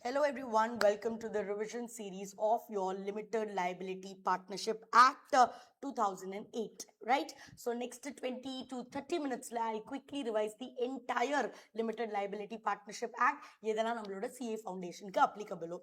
Hello everyone, welcome to the revision series of your Limited Liability Partnership Act 2008, right? So next 20 to 30 minutes I'll quickly revise the entire Limited Liability Partnership Act. இதெல்லாம் நம்மளோட CA Foundationக்கு applicable.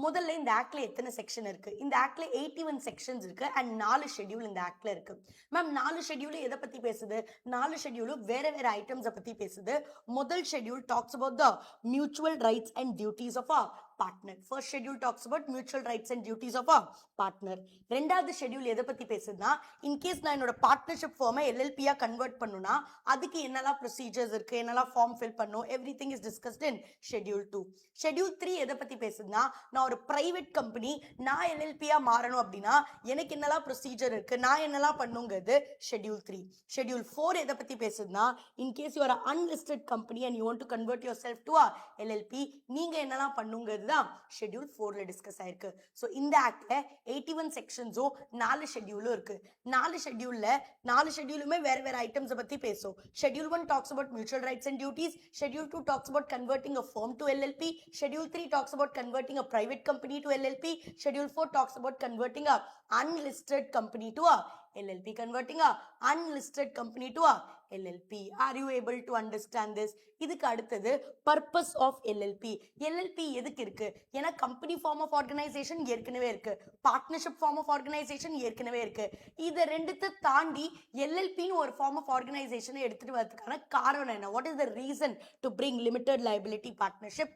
முதல்ல இந்த ஆக்ட்ல எத்தனை section இருக்கு? இந்த ஆக்ட்ல 81 sections இருக்கு and 4 schedule இந்த ஆக்ட்ல இருக்கு. மேம் 4 ஷெட்யூல் எதை பத்தி பேசுது? 4 ஷெட்யூல் வேற வேற ஐட்டம்ஸ் பத்தி பேசுது. முதல் schedule talks about the mutual rights and duties of a partner. First schedule talks about mutual rights and duties of a partner. ரெண்டாவது ஷெட்யூல் எதை பத்தி பேசுதுன்னா, இன்கேஸ் நான் என்னோட பார்ட்னர்ஷிப் ஃபார்மை எல்எல்பியா கன்வெர்ட் பண்ணுனா அதுக்கு என்னெல்லாம் ப்ரொசீஜர்ஸ் இருக்கு, என்னெல்லாம் ஃபார்ம் ஃபில் பண்ணும், every thing is discussed in schedule 2. Schedule 3 எதை பத்தி பேசுதுன்னா, நான் ஒரு பிரைவேட் கம்பெனி, நான் எல்எல்பியா மாறணும் அப்படின்னா எனக்கு என்னெல்லாம் ப்ரொசீஜர் இருக்கு, நான் என்னெல்லாம் பண்ணுங்கிறது ஷெட்யூல் 3. ஷெட்யூல் 4 எதை பத்தி பேசுதுன்னா, in case you are unlisted company and you want to convert yourself to a LLP, நீங்க என்னெல்லாம் பண்ணுங்கிறது தான் ஷெட்யூல் 4ல டிஸ்கஸ் ஆயிருக்கு. ஸோ இந்த ஆக்ட்ல 81 செக்ஷன்ஸும் 4 ஷெட்யூலும் இருக்கு. 4 ஷெட்யூலுமே வேற வேற ஐட்டம்ஸ் பத்தி பேசும். Schedule 1 talks about mutual rights and duties. Schedule 2 talks about converting a firm to LLP. Schedule 3 talks about converting a private company to LLP. Schedule 4 talks about converting a unlisted company to a LLP. Converting a unlisted company to a LLP. Are you able to understand this? இதுக்கு அடுத்தது purpose of LLP. LLP எதுக்கு இருக்கு? ஏன்னா company form of organisation ஏற்கனவே இருக்கு, partnership form of organisation ஏற்கனவே இருக்கு. இதை ரெண்டுத்தை தாண்டி எல்எல்பின்னு ஒரு ஃபார்ம் ஆஃப் ஆர்கனைசேஷனை எடுத்துட்டு வரதுக்கான காரணம் என்ன? What is the reason to bring limited liability partnership?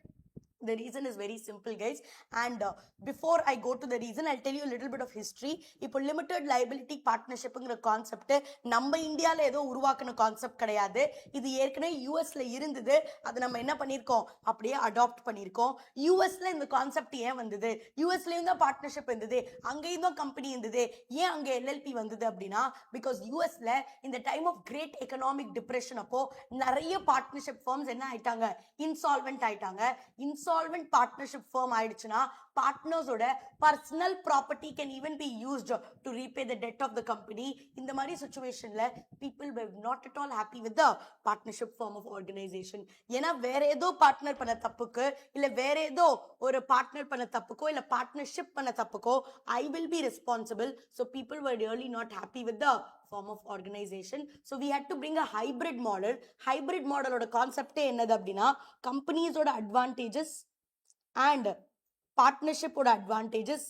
The reason is very simple, guys, and before I go to the reason, I'll tell you a little bit of history. இப்போ limited liability partnershipங்கிற concept நம்ம இந்தியால ஏதோ உருவாக்குன concept கிடையாது. இது ஏற்கனவே யூஎஸ்ல இருந்தது. அது நம்ம என்ன பண்ணிருக்கோம், அப்படியே அடாப்ட் பண்ணிருக்கோம். யூஎஸ்ல இந்த கான்செப்ட் ஏன் வந்தது? யூஎஸ்லயும் தான் பார்ட்னர்ஷிப் இருந்தது, அங்கேயும் தான் கம்பெனி இருந்தது, ஏன் அங்க எல்எல்பி வந்தது அப்படின்னா, பிகாஸ் யூஎஸ்ல இந்த time of great economic depression அப்போ நிறைய பார்ட்னர்ஷிப் ஃபார்ம்ஸ் என்ன ஆயிட்டாங்க, இன்சால்வென்ட் ஆயிட்டாங்க. Insolvent partnership firm ஆயிடுச்சுனா partners ஓட personal property can even be used to repay the debt of the company. இந்த மாதிரி situationல people were not at all happy with the partnership form of organization. ஏன்னா வேற ஏதோ partner பண்ண தப்புக்கு, இல்ல வேற ஏதோ ஒரு பார்ட்னர் பண்ண தப்புக்கோ, இல்ல பார்ட்னர்ஷிப் பண்ண தப்புக்கோ I will be responsible. So people were really not happy with the form of organization. So we had to bring a hybrid model. Hybrid model ஓட கான்செப்டே என்னது அப்படின்னா, கம்பெனிஸோட அட்வான்டேஜஸ் அண்ட் பார்ட்னர்ஷிப்போட அட்வான்டேஜஸ்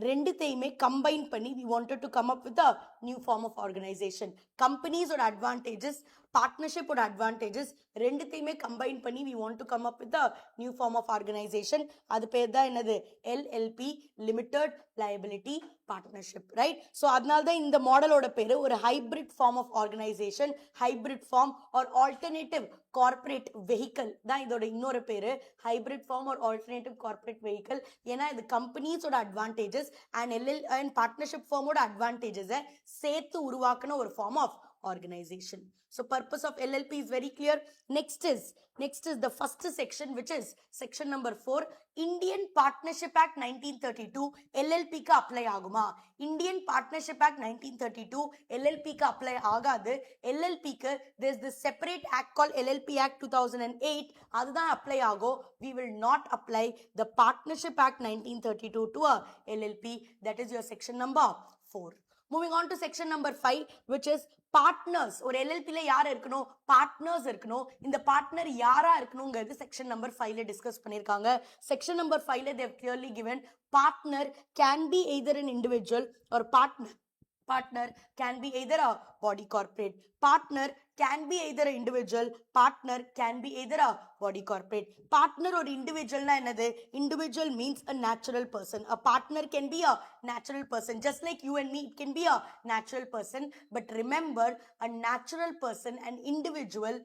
ரெண்டுத்தையுமே கம்பைன் பண்ணி we wanted to come up with a new form of organization. கம்பெனிஸோட advantages, பார்ட்னர்ஷிப்போட advantages ரெண்டுத்தையுமே combine பண்ணி we want to come up with a new form of organization. அது பேர் தான் என்னது, LLP, limited liability partnership, right? So அதனால தான் இந்த மாடலோட பேரு ஒரு hybrid form of organization, hybrid form or alternative corporate vehicle தான் இதோட இன்னொரு பேரு, hybrid form or alternative corporate vehicle. ஏன்னா இது கம்பெனிஸோட அட்வான்டேஜஸ் அண்ட் பார்ட்னர்ஷிப் ஃபார்மோட அட்வான்டேஜஸை சேர்த்து உருவாக்குன ஒரு form of organization. So purpose of LLP is very clear. Next is the first section, which is section number 4. Indian Partnership Act 1932 LLP ka apply aguma? Indian Partnership Act 1932 LLP ka apply agadu. LLP ku there is this separate act called LLP Act 2008, adha apply ago. We will not apply the Partnership Act 1932 to a LLP. That is your section number 4. Moving on to section number 5, which is partners. ஒரு எல்எல்பில யார் இருக்கணும், partners இருக்கணும். இந்த partner யாரா இருக்கணுங்கிறது section number 5ல discuss பண்ணிருக்காங்க. Section number 5ல they have clearly given partner can be either an individual or partner can be either a body corporate. Partner can be either an individual, partner can be either a body corporate. Partner or individual na enadhu? Individual means a natural person. A partner can be a natural person, just like you and me, it can be a natural person. But remember, a natural person, an individual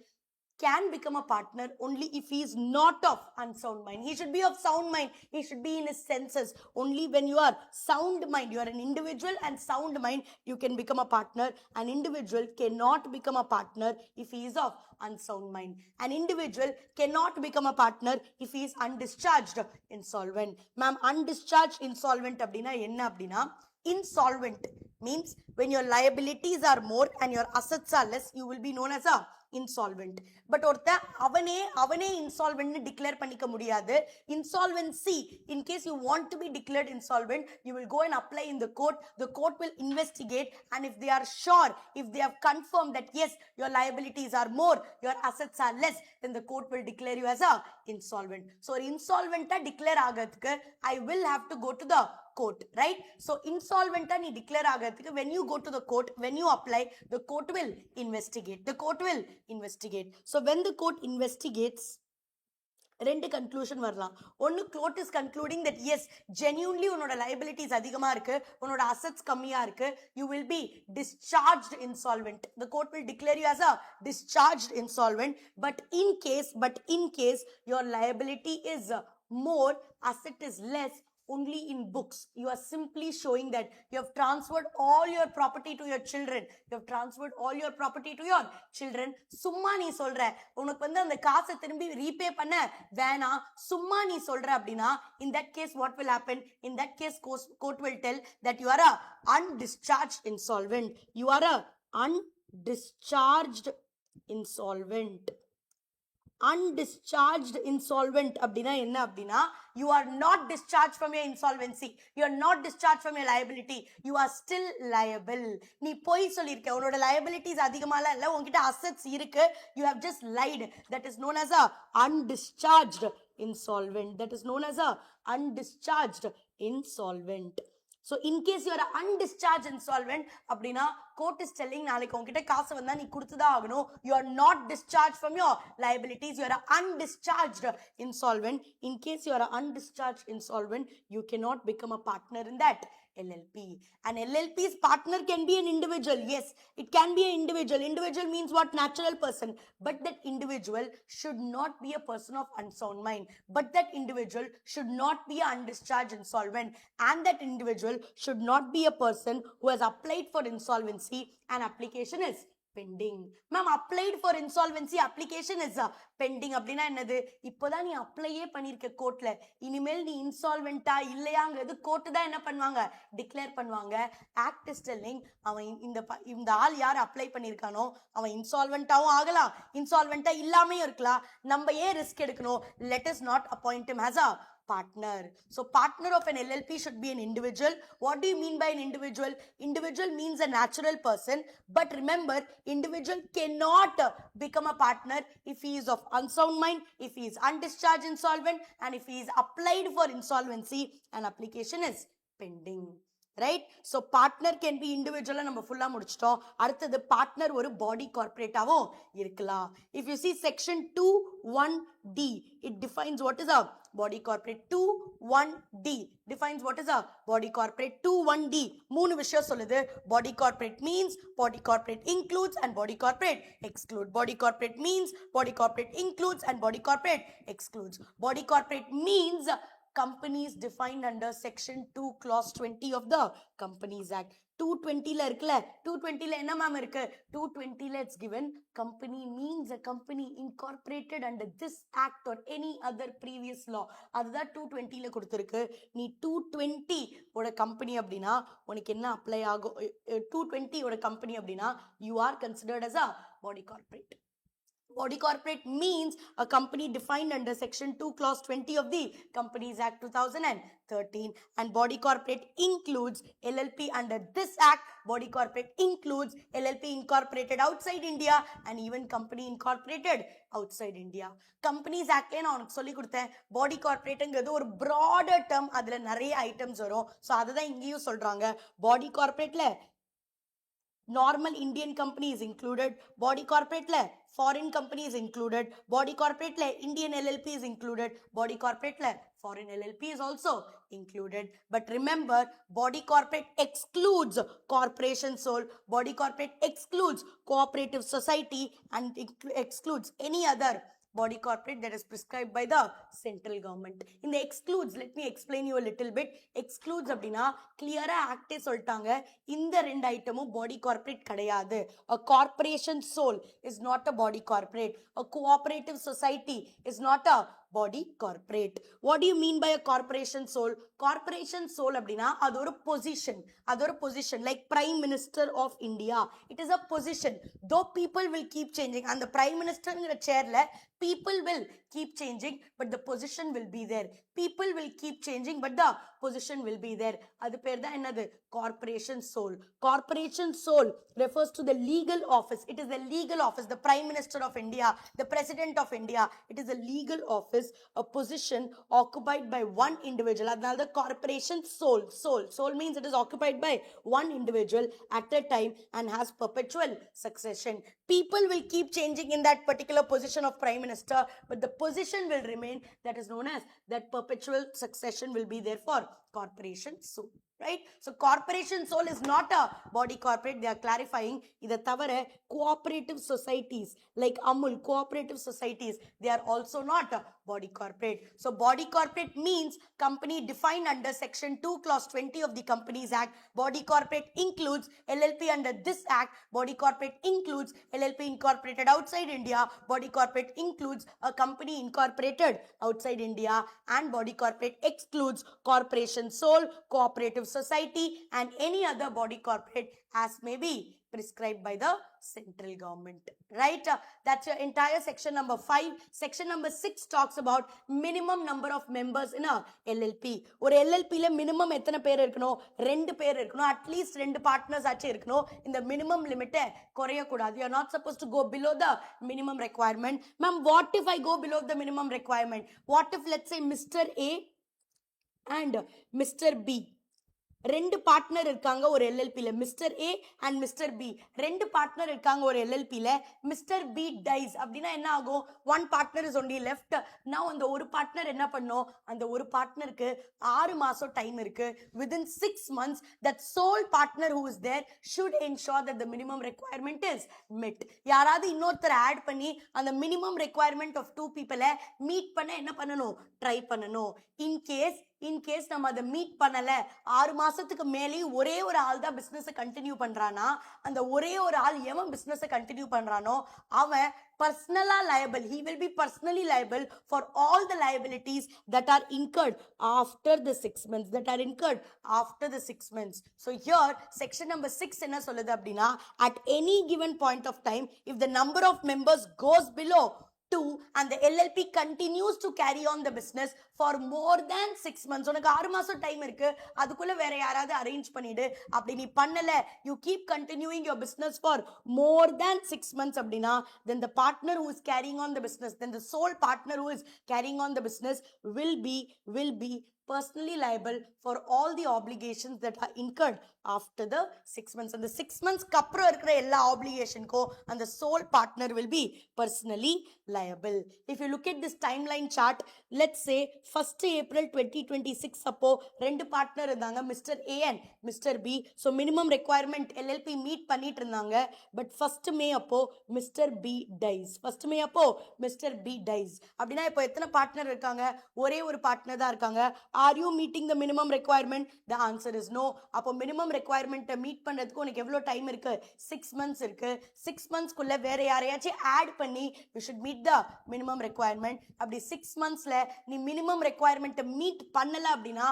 can become a partner only if he is not of unsound mind. He should be of sound mind. He should be in his senses. Only when you are sound mind, you are an individual and sound mind, you can become a partner. An individual cannot become a partner if he is of unsound mind. An individual cannot become a partner if he is undischarged insolvent. Ma'am, undischarged insolvent அப்படின்னா என்ன அப்படின்னா, insolvent means when your liabilities are more and your assets are less, you will be known as a insolvent. But அவனே insolvent declare பண்ணிக்க முடியாது. Insolvency, in case you want to be declared insolvent, you will go and apply in the court. The court will investigate, and if they are sure, if they have confirmed that yes, your liabilities are more, your assets are less, then the court will declare you as a insolvent. So insolvent declare ஆகிறதுக்கு I will have to go to the court, right? So insolvent நீ declare ஆகிறதுக்கு when you go to the court, when you apply, the court will investigate. The court will investigate. So when the court investigates, ரெண்டு conclusion வரலாம். ஒன்னு court is concluding that yes, genuinely உன்னோட liabilities அதிகமா இருக்கு, உன்னோட assets கம்மியா இருக்கு, you will be discharged insolvent. The court will declare you as a discharged insolvent. But in case your liability is more, asset is less, only in books, you are simply showing that you have transferred all your property to your children. You have transferred all your property to your children. சும்மா நீ சொல்ற உனக்கு வந்து அந்த காசை திரும்பி repay பண்ண வேணா, சும்மா நீ சொல்ற அப்படின்னா, in that case what will happen? In that case court will tell that you are a undischarged insolvent. You are a undischarged insolvent. Undischarged insolvent அப்படின்னா என்ன அப்படின்னா, you are not discharged from your insolvency, you are not discharged from your liability, you are still liable. நீ போய் சொல்லிருக்க, உன்னோட liabilities அதிகமாலாம் இல்ல, உன்கிட்ட assets இருக்கு, you have just lied. That is known as a undischarged insolvent. That is known as a undischarged insolvent. So in case you are an undischarged insolvent அப்படின்னா, court is telling நாளைக்கு உன்கிட்ட காசு வந்தா நீ கொடுத்துதான் ஆகணும். You are not discharged from your liabilities, you are an undischarged insolvent. In case you are an undischarged insolvent, you cannot become a partner in that LLP. An LLP's partner can be an individual. Yes, it can be an individual. Individual means what? Natural person. But that individual should not be a person of unsound mind. But that individual should not be an undischarged insolvent. And that individual should not be a person who has applied for insolvency and application is pending. Ma'am, applied for insolvency, application is pending அப்படின்னா என்னது? இப்போதான் நீ அப்ளையே பண்ணிருக்க கோர்ட்ல, இனிமேல் நீ இன்சால்வெண்டா இல்லையாங்கிறது court தான் என்ன பண்ணுவாங்க? டிக்ளேர் பண்ணுவாங்க. ஆக்ட் இஸ் டெல்லிங் அவன் இந்த ஆள் யார் அப்ளை பண்ணிருக்கானோ அவன் இன்சால்வெண்டாவும் ஆகலாம், இன்சால்வெண்டா இல்லாமையும் இருக்கலாம். நம்ம ஏன் ரிஸ்க் எடுக்கணும்? Let us not appoint him as a partner. So partner of an LLP should be an individual. What do you mean by an individual? Individual means a natural person, but remember, individual cannot become a partner if he is of unsound mind, if he is undischarged insolvent, and if he is applied for insolvency and application is pending. Right? So partner can be individual. நம்ம ஃபுல்லா முடிச்சிட்டோம். அடுத்தது partner ஒரு body corporateாவும் இருக்கலாம். If you see section 2(1)(d), it defines what is a body corporate. 2(1)(d) defines what is a body corporate. 2(1)(d) மூணு விஷயம் சொல்லுது. Body corporate means, body corporate includes, and body corporate excludes. Body corporate means, body corporate includes, and body corporate excludes. Body corporate means companies defined under section 2 clause 20 of the Companies Act. 220ல இருக்குல்ல, 220ல என்ன ma'am இருக்கு? 220ல it's given company means a company incorporated under this act or any other previous law. அதுதான் 220ல கொடுத்திருக்கு. நீ 220 ஓட company அப்படின்னா உனக்கு என்ன அப்ளை ஆகும்? 220 ஓட கம்பெனி அப்படின்னா you are considered as a body corporate. Body corporate means a company defined under section 2 clause 20 of the Companies Act 2013, and body corporate includes LLP under this act. Body corporate includes LLP incorporated outside India and even company incorporated outside India. Companies Act நான் உனக்கு சொல்லி கொடுத்தேன். body corporateங்கிறது ஒரு broader term, அதுல நிறைய items வரும். So அதுதான் இங்கேயும் சொல்றாங்க. body corporateல normal Indian company is included, body corporate le foreign company is included, body corporate le Indian LLP is included, body corporate le foreign LLP is also included. But remember, body corporate excludes corporation sole, body corporate excludes cooperative society, and excludes any other body corporate that is prescribed by the central government. In the excludes, let me explain you a little bit. Excludes அப்படின்னா clear-ஆ ஆக்டே சொல்லிட்டாங்க, இந்த ரெண்டு ஐட்டமும் body corporate கிடையாது. A corporation sole is not a body corporate. A cooperative society is not a body corporate. What do you mean by a corporation soul? Corporation soul அப்படினா அது ஒரு position like Prime Minister of India. It is a position. Though people will keep changing and the Prime Minister chairல people will keep changing but the position will be there. People will keep changing but the position will be there. அது பேர் தான் என்னது? Corporation soul. Corporation soul refers to the legal office. It is the legal office. The Prime Minister of India, the President of India. It is a legal office, a position occupied by one individual. Adnal the corporation soul. Soul means it is occupied by one individual at a time and has perpetual succession. People will keep changing in that particular position of Prime Minister, but the position will remain. That is known as that perpetual succession will be there for corporation soul. Right? So corporation soul is not a body corporate. They are clarifying இத தவிர cooperative societies like Amul, cooperative societies, they are also not a body corporate. So body corporate means company defined under section 2 clause 20 of the Companies Act. Body corporate includes LLP under this act. Body corporate includes LLP incorporated outside India. Body corporate includes a company incorporated outside India, and body corporate excludes corporation soul, cooperative society and any other body corporate as may be prescribed by the central government. Right? That's your entire section number 5. Section number 6 talks about minimum number of members in a LLP. ஒரு LLPல minimum எத்தனை பேர் இருக்கணும்? 2 பேர் இருக்கணும். At least 2 partners ஆச்சு இருக்கணும். இந்த minimum limit குறைய கூடாது. You are not supposed to go below the minimum requirement. Ma'am, what if I go below the minimum requirement? What if let's say Mr. A and Mr. B, 2 partner இருக்காங்க ஒரு LLPல, mister A and mister B 2 partner இருக்காங்க ஒரு LLPல. Mister B dies அப்படினா என்ன ஆகும்? one partner is only left. now அந்த ஒரு பார்ட்னர் என்ன பண்ணனும்? அந்த ஒரு பார்ட்னருக்கு 6 மாசம் டைம் இருக்கு. within 6 months that sole partner who is there should ensure that the minimum requirement is met. யாராவது இன்னொருத்தர் ஆட் பண்ணி அந்த minimum requirement of 2 people meet பண்ண என்ன பண்ணனும்? ட்ரை பண்ணனும். in case நம்ம அதை மீட் பண்ணல, 6 மாசத்துக்கு மேலே ஒரே ஒரு ஆள் தான் பிசினஸ் கண்டினியூ பண்றானா, அந்த ஒரே ஒரு ஆள் எவன் பிசினஸ் கண்டினியூ பண்றானோ அவன் personally liable. He will be personally liable for all the liabilities that are incurred after the 6 months. So here section number 6 என்ன சொல்லுது அப்படின்னா, at any given point of time if the number of members goes below 2 and the LLP continues to carry on the business for more than 6 months. உனக்கு 6 மாசம் time இருக்கு, அதுக்குள்ள வேற யாராவது arrange பண்ணிடு. அப்படி நீ பண்ணல, you keep continuing your business for more than 6 months அப்படினா, then the partner who is carrying on the business, then the sole partner who is carrying on the business will be personally liable for all the obligations that are incurred after the 6 months. And the 6 months அப்புறம் இருக்கிற எல்லா obligationக்கோ and the sole partner will be personally liable. If you look at this timeline chart, let's say 1st April 2026 அப்போ 2 partner இருந்தாங்க, mister A and mister B. so minimum requirement LLP meet பண்ணிட்டு இருந்தாங்க. but 1st May அப்போ mister B dies. அப்படினா இப்போ எத்தனை partner இருக்காங்க? ஒரே ஒரு பார்ட்னர் தான் இருக்காங்க. are you meeting the minimum requirement? the answer is no. அப்போ minimum requirement மீட் பண்றதுக்கு உனக்கு எவ்வளவு டைம் இருக்கு? 6 months இருக்கு. 6 months குள்ள வேற யாரையாச்சும் ஆட் பண்ணி you should meet the minimum requirement. அப்படி 6 monthsல நீ minimum requirement மீட் பண்ணல அப்படினா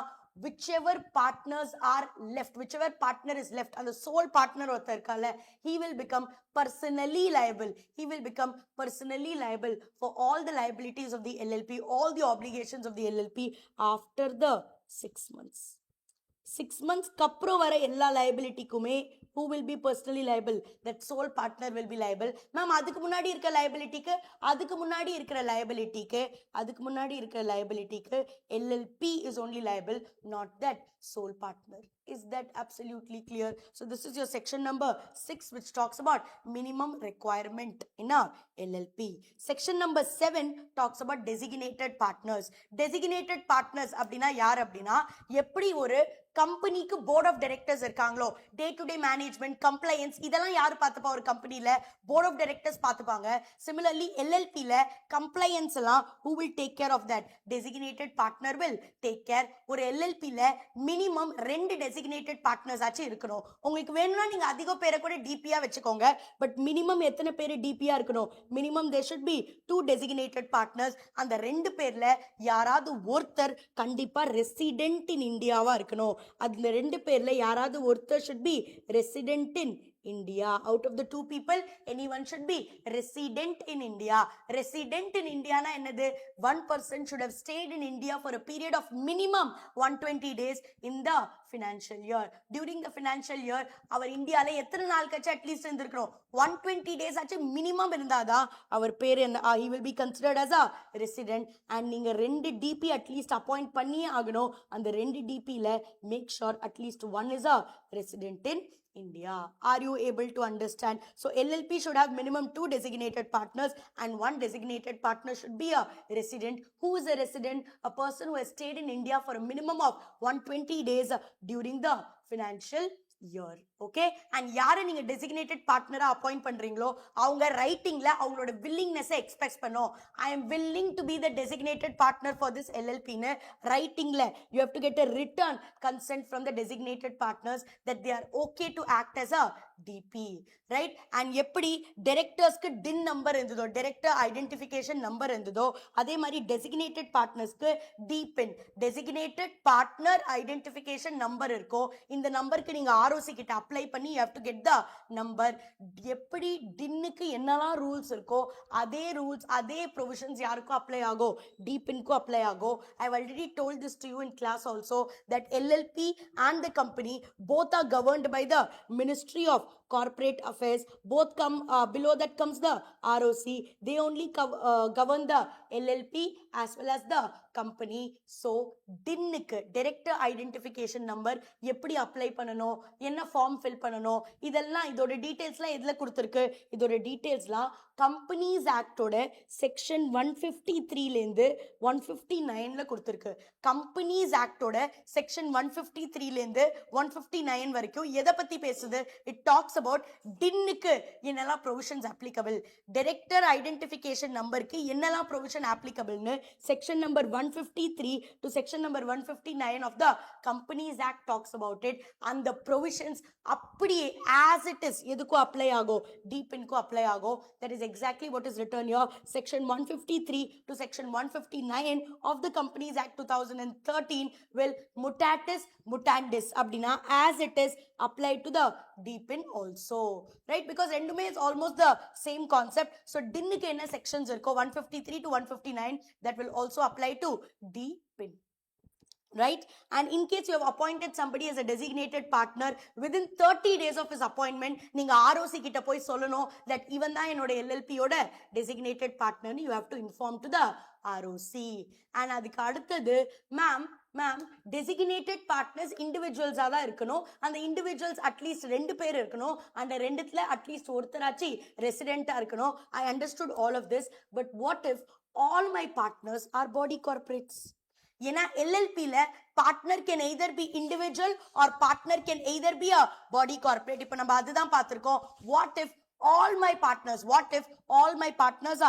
whichever partner is left and the sole partner ஒருத்தர் இருக்கால, he will become personally liable for all the liabilities of the LLP, all the obligations of the LLP after the 6 months. 6 months கப்புறம் வர எல்லா liabilityக்குமே who will be personally liable? that sole partner will be liable. Ma'am அதுக்கு முன்னாடி இருக்கிற liabilityக்கு LLP is only liable, not that sole partner. Is that absolutely clear? So this is your section number 6 which talks about minimum requirement in a LLP. Section number 7 talks about designated partners. Designated partners அப்படினா யார் அப்படினா, எப்படி ஒரு கம்பெனிக்கு board of directors இருக்காங்களோ, day to day management, compliance, இதெல்லாம் யார் பார்த்துப்பா? ஒரு கம்பெனில போர்ட் ஆஃப் டைரக்டர்ஸ் பார்த்துப்பாங்க. சிமிலர்லி LLPல கம்ப்ளையன்ஸ் எல்லாம் who will take care of that? designated partner will take care. ஒரு LLPல மினிமம் 2 டெசிக்னேட்டட் பார்ட்னர்ஸ் ஆச்சு இருக்கணும். உங்களுக்கு வேணும்னா நீங்க அதிக பேரை கூட டிபியா வச்சுக்கோங்க. பட் மினிமம் எத்தனை பேர் டிபியா இருக்கணும்? Minimum there should be 2 designated partners. அந்த 2 பேர்ல யாராவது ஒருத்தர் கண்டிப்பா ரெசிடென்ட் இன் இந்தியாவா இருக்கணும். அந்த 2 பேர்ல யாராவது ஒருத்தர் should be resident in India. Out of the 2 people, anyone should be resident in India. Resident in India na என்னது? One person should have stayed in India for a period of minimum 120 days in the financial year. During the financial year, அவர் இந்தியால எத்தனை நாள் கழிச்சு at least இருந்திருக்கணும்? 120 days ஆச்சு minimum இருந்தாதான் அவர் பேர் என்ன? he will be considered as a resident. And நீங்க 2 DP அட்லீஸ்ட் அப்பாயிண்ட் பண்ணியே ஆகணும். அந்த 2 DPல make sure at least one is a resident in India. Are you able to understand? So LLP should have minimum 2 designated partners and 1 designated partner should be a resident. Who is a resident? A person who has stayed in India for a minimum of 120 days during the financial year. Okay? And யாரை நீங்க designated partner-ஆ appoint பண்றீங்களோ அவங்க ரைட்டிங்ல அவங்களோட willingness-ஐ express பண்ணோம். I am willing to be the designated partner for this LLP ன்னு ரைட்டிங்ல you have to get a written consent from the designated partners that they are okay to act as a DP. Right? And எப்படி directors-க்கு DIN number இருந்ததோ director identification number இருந்ததோ அதே மாதிரி designated partners-க்கு DPIN designated partner identification number இருக்கோ இந்த நம்பருக்கு நீங்க ROC கிட்ட அப்ளை பண்ணி you have to get the number. எப்படி டின்னுக்கு என்னெல்லாம் ரூல்ஸ் இருக்கோ அதே ரூல்ஸ் அதே ப்ரொவிஷன்ஸ் யாருக்கும் அப்ளை ஆகும்? டிபின்க்கும் அப்ளை ஆகும். I have already told this to you in class also that LLP and the company both are governed by the Ministry of Corporate Affairs. Both come below that comes the ROC. They only govern the LLP as well as the company. So டின்னுக்கு director identification number எப்படி apply பண்ணணும், என்ன form fill பண்ணணும், இதெல்லாம் இதோட டீடைல்ஸ்லாம் எதுல கொடுத்துருக்கு? இதோட டீடைல்ஸ்லாம் companies ஆக்டோட section 153லேருந்து 159ல கொடுத்துருக்கு. கம்பெனிஸ் ஆக்டோட செக்ஷன் 153லேருந்து 159 வரைக்கும் எதை பத்தி பேசுது? இட் டாக்ஸ் அபவுட் டின்னுக்கு என்னெல்லாம் ப்ரொவிஷன்ஸ் அப்ளிகபிள், டைரக்டர் ஐடென்டிஃபிகேஷன் நம்பருக்கு என்னெல்லாம் ப்ரொவிஷன் அப்ளிகபிள்னு section number 153 to section number 159 of the companies act talks about it. அந்த ப்ரொவிஷன்ஸ் அப்படியே ஆஸ் இட் இஸ் எதுக்கும் அப்ளை ஆகும்? டிபின்க்கும் அப்ளை ஆகும். That is exactly what is written here. Section 153 to section 159 of the Companies Act 2013 will mutatis mutandis abdina as it is applied to the DPIN also, right? Because rendume is almost the same concept. So dinnuku enna sections irko 153 to 159 that will also apply to DPIN. Right? And in case you have appointed somebody as a designated partner within 30 days of his appointment, நீங்க ROC கிட்ட போய் சொல்லணும் that இவன் தான் என்னோட LLP யோட designated partner. You have to inform to the ROC. And அதுக்கு அடுத்தது மேம் designated partners individuals தான் இருக்கணும். அந்த individuals அட்லீஸ்ட் 2 பேர் இருக்கணும். அந்த ரெண்டுத்துல அட்லீஸ்ட் ஒருத்தராச்சு ரெசிடென்ட்டா இருக்கணும். I understood all of this, but what if all my partners are body corporates? ஏன்னா LLPல partner can either be individual or partner can either be a body corporate. இப்போ நம்ம அதுதான் பார்த்திருக்கோம். What if all my partners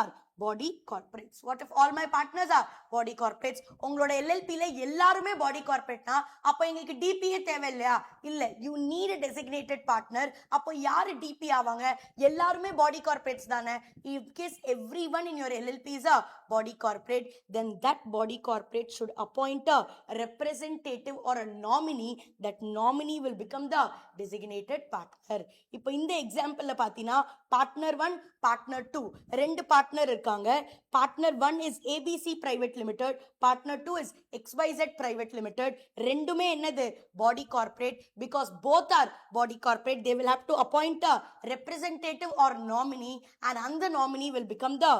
are body corporates? What if all my partners are body corporates? உங்களோட LLPல எல்லாருமே body corporateனா அப்போ எங்களுக்கு DPயே தேவையில்லையா? இல்ல, you need a designated partner. அப்போ யாரு DP ஆவாங்க? எல்லாருமே body corporates தானே. In case everyone in your LLP is a body corporate, then that body corporate should appoint a representative or a nominee. That nominee will become the designated partner. இப்போ இந்த எக்ஸாம்பிள்ல பாத்தீங்கன்னா partner 1 partner 2 ரெண்டு partner இருக்காங்க. partner 1 is ABC private limited, partner 2 is XYZ private limited. ரெண்டுமே என்னது? body corporate. Because both are body corporate, they will have to appoint a representative or nominee, and the nominee will become the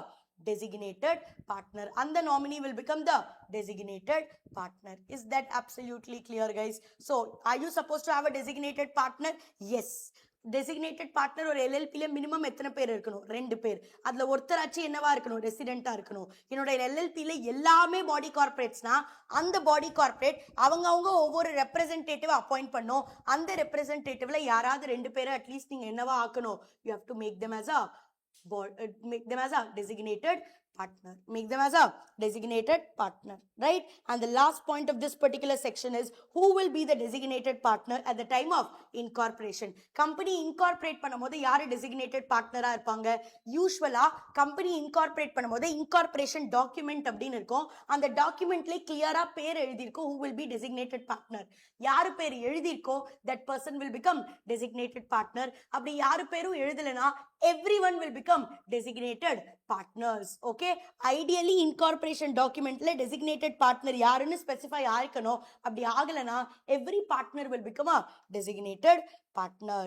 designated partner. And the nominee will become the designated partner. Is that absolutely clear, guys? So are you supposed to have a designated partner? Yes. designated partner ஒரு LLPல minimum எத்தனை பேர் இருக்கணும்? 2 பேர். அதுல ஒருத்தராச்சு என்னவா இருக்கணும்? ரெசிடென்ட்டா இருக்கணும். என்னோட LLPல எல்லாமே பாடி கார்ப்பரேட்ஸ்னா அந்த பாடி கார்ப்பரேட் அவங்க ஒவ்வொரு ரெப்ரசன்டேட்டிவ் அப்பாயிண்ட் பண்ணோம். அந்த ரெப்ரசன்டேட்டிவ்ல யாராவது 2 பேரை அட்லீஸ்ட் நீங்க என்னவா ஆக்கணும்? You have to make them as a designated partner. Make them as a designated partner, right? And the last point of this particular section is who will be the designated partner at the time of incorporation. Company incorporate பண்ணும்போது யாரு designated partner-ஆ இருப்பாங்க? யூஸ்வலா company incorporate பண்ணும்போது incorporation document அப்படின்னு இருக்கும். அந்த டாக்குமெண்ட்ல கிளியரா பேர் எழுதியிருக்கும் who will be designated partner. யாரு பேர் எழுதியிருக்கோ that person will become designated partner. அப்படி யாரு பேரும் எழுதலைனா everyone will become designated partners. Okay, ideally incorporation document la designated partner யாருன்னு specify ஆயிக்கணும். அப்படி ஆகலனா every partner will become a designated partner,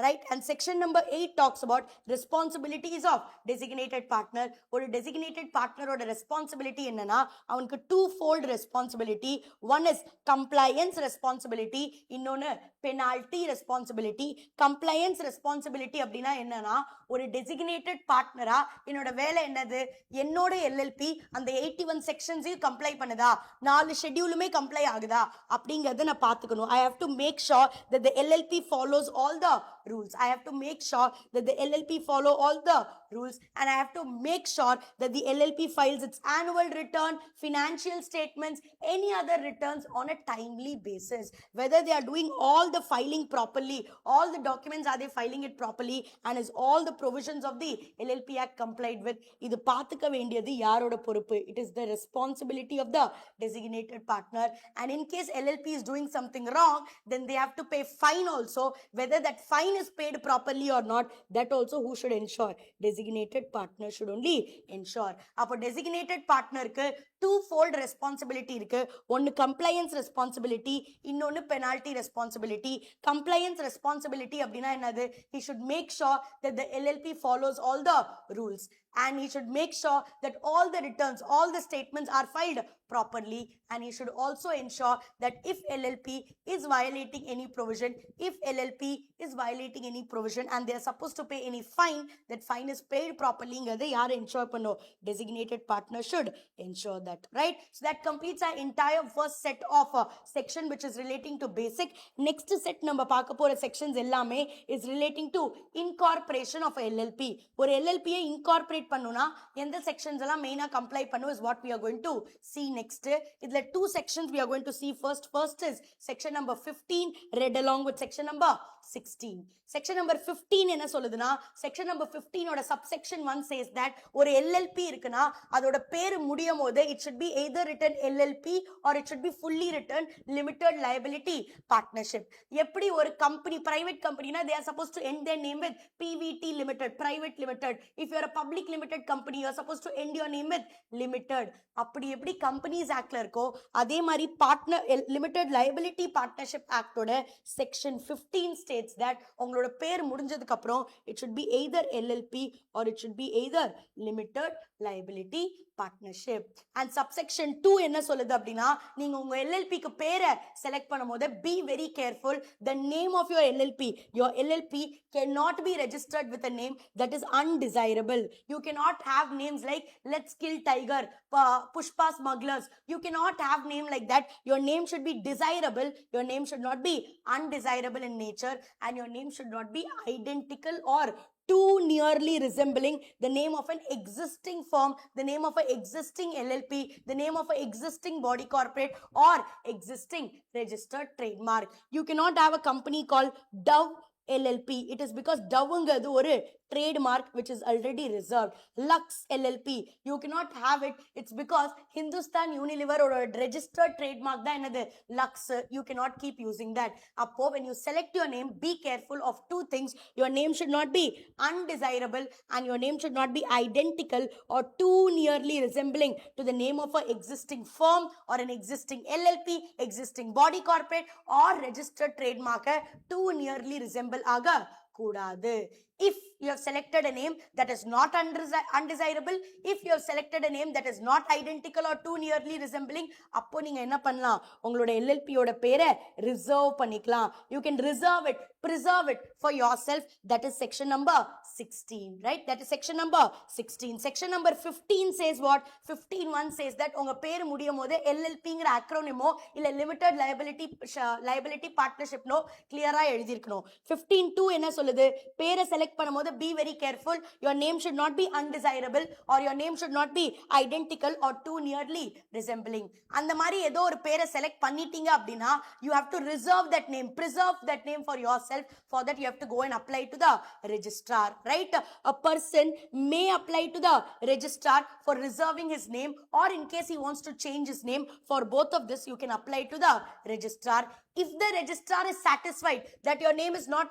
right? And section number 8 talks about responsibilities of designated partner. ஒரு designated partner ஓட responsibility என்னன்னா அவனுக்கு two-fold responsibility. One is compliance responsibility, இன்னொன்னு penalty responsibility. Compliance responsibility அப்படின்னா என்னன்னா ஒரு designated partner-ஆ என்னோட வேலை என்னது? என்னோட LLP அந்த 81 sections-ஐயும் comply பண்ணுதா? 4 schedule-உமே comply ஆகுதா? அப்படிங்கறத நான் பார்த்துக்கணும். I have to make sure that the LLP follows all the rules. I have to make sure that the LLP follow all the rules, and I have to make sure that the LLP files its annual return, financial statements, any other returns on a timely basis. Whether they are doing all the filing properly, all the documents, are they filing it properly, and is all the provisions of the LLP Act complied with? இது பார்த்துக்க வேண்டியது யாரோட பொறுப்பு? It is the responsibility of the designated partner, and in case LLP is doing something wrong, then they have to pay fine also. Whether that fine is paid properly or not, that also who should ensure? Designated partner should only ensure. அப்போ designated partnerக்கு two-fold responsibility இருக்கு. ஒன்னு compliance responsibility, இன்னொன்னு penalty responsibility. Compliance responsibility அப்படின்னா என்னது? He should make sure that the LLP follows all the rules, and he should make sure that all the returns, all the statements are filed properly, and he should also ensure that if LLP is violating any provision, and they are supposed to pay any fine, that fine is paid properly. யார் ensure பண்ணும்? Designated partner should ensure that, right? So that completes our entire first set of section which is relating to basic. Next set நம்ம பார்க்க போற sections எல்லாமே is relating to incorporation of a LLP. ஒரு LLP ஐ incorporate பண்ணுனா எந்த sections எல்லாம் மெயினா comply பண்ணும் is what we are going to see next. இதுல two sections we are going to see first. First is section number 15 read along with section number 16. Section number 15 என்ன சொல்லுதுன்னா section number 15 ஓட subsection 1 says that ஒரு LLP இருக்குனா அதோட பேர் முடியும் போது it should be either written LLP or it should be fully written limited liability partnership. எப்படி ஒரு company, private company na they are supposed to end their name with PVT limited, private limited. If you are a public limited company, you are supposed to end your name with limited. அப்படி எப்படி companies actல இருக்கோ அதே மாதிரி partner limited liability partnership act ஓட section 15 states that உங்களோட பேர் முடிஞ்சதுக்கு அப்புறம் it should be either LLP or it should be either limited liability partnership. And subsection 2 என்ன சொல்லுது அப்படின்னா நீங்க உங்க LLP க்கு பேரை செலக்ட் பண்ணும்போது be very careful. The name of your LLP cannot be registered with a name that is undesirable. You cannot have names like Let's Kill Tiger, Pushpa Smugglers. You cannot have name like that. Your name should be desirable. Your name should not be undesirable in nature, and your name should not be identical or too nearly resembling the name of an existing firm, the name of an existing LLP, the name of an existing body corporate or existing registered trademark. You cannot have a company called Dove LLP. It is because Dove ஒரு trademark which is already reserved. Lux LLP, you cannot have it. It's because Hindustan Unilever or a registered trademark da enadhu Lux. You cannot keep using that. Appo when you select your name, be careful of two things. Your name should not be undesirable, and your name should not be identical or too nearly resembling to the name of an existing firm or an existing LLP, existing body corporate or registered trademark too nearly resemble aga கூடாது. If you have selected a name that is not undesirable, if you have selected a name that is not identical or too nearly resembling, அப்போ நீங்க என்ன பண்ணலாம்? உங்களோட LLP ஓட பேரை reserve பண்ணிக்கலாம். You can reserve it, preserve it for yourself. That is section number 16, right? That is section number 16. Section number 15 says what? 15:1 says that உங்க பேர் முடியும் போது LLPங்கிற acronymோ இல்ல limited liability partnershipனோ clear-ஆ எழுதியிருக்கணும். 15:2 என்ன சொல்லுது? பேரை select select பண்ணும்போது be very careful. Your name should not be undesirable or your name should not be identical or too nearly resembling. அந்த மாதிரி ஏதோ ஒரு பேரை select பண்ணிட்டீங்க அப்படின்னா you have to reserve that name, preserve that name for yourself. For that you have to go and apply to the registrar, right? A person may apply to the registrar for reserving his name, or in case he wants to change his name. For both of this you can apply to the registrar. If the registrar is satisfied that your name is not